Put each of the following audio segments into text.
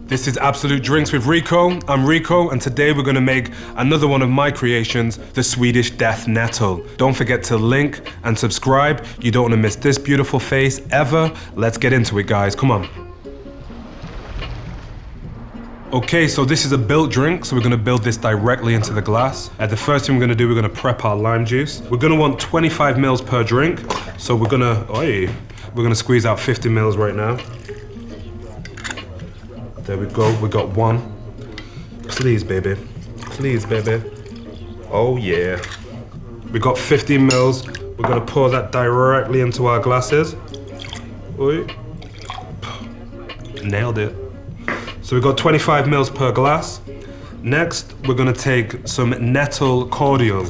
This is Absolut Drinks with Rico. I'm Rico, and today we're gonna make another one of my creations, the Swedish Death Nettle. Don't forget to link and subscribe. You don't wanna miss this beautiful face ever. Let's get into it, guys, come on. Okay, so this is a built drink, so we're gonna build this directly into the glass. The first thing we're gonna do, we're gonna prep our lime juice. We're gonna want 25 mils per drink, so we're gonna squeeze out 50 mils right now. There we go, we got one. Please, baby. Please, baby. Oh, yeah. We got 15 mils. We're gonna pour that directly into our glasses. Oi. Nailed it. So we got 25 mils per glass. Next, we're gonna take some Nettle Cordial.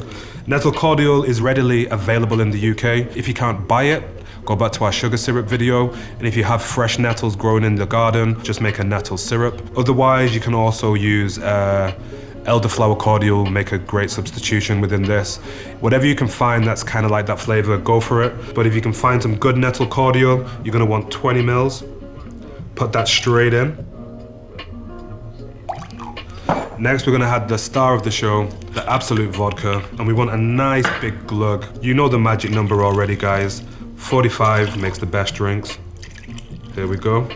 Nettle Cordial is readily available in the UK. If you can't buy it, go back to our sugar syrup video, and if you have fresh nettles growing in the garden, just make a nettle syrup. Otherwise, you can also use elderflower cordial, make a great substitution within this. Whatever you can find that's kind of like that flavor, go for it. But if you can find some good nettle cordial, you're gonna want 20 mils. Put that straight in. Next, we're gonna add the star of the show, the Absolut Vodka, and we want a nice big glug. You know the magic number already, guys. 45 makes the best drinks. There we go.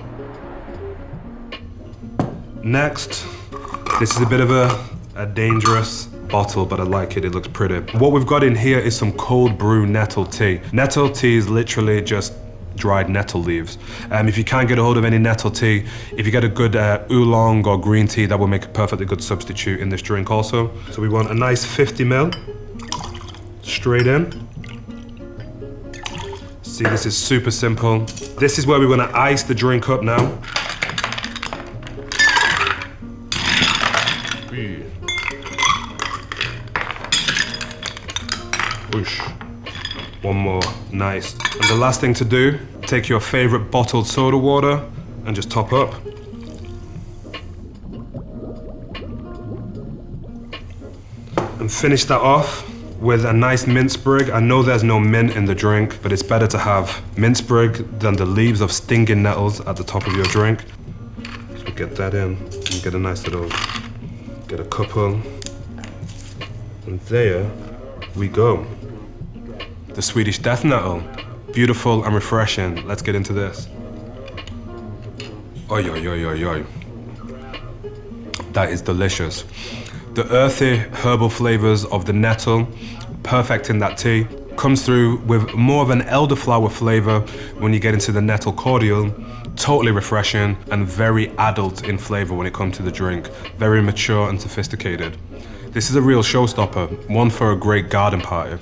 Next, this is a bit of a dangerous bottle, but I like it, it looks pretty. What we've got in here is some cold brew nettle tea. Nettle tea is literally just dried nettle leaves. If you can't get a hold of any nettle tea, if you get a good oolong or green tea, that will make a perfectly good substitute in this drink also. So we want a nice 50 mil, straight in. See, this is super simple. This is where we want to ice the drink up now. Whoosh. One more, nice. And the last thing to do, take your favorite bottled soda water and just top up. And finish that off with a nice mint sprig. I know there's no mint in the drink, but it's better to have mint sprig than the leaves of stinging nettles at the top of your drink. So get that in and get a nice little, get a couple. And there we go. The Swedish Death Nettle. Beautiful and refreshing. Let's get into this. Oi, oi, oi, oi, oi. That is delicious. The earthy herbal flavors of the nettle, perfect in that tea, comes through with more of an elderflower flavor when you get into the Nettle Cordial. Totally refreshing and very adult in flavor when it comes to the drink. Very mature and sophisticated. This is a real showstopper, one for a great garden party.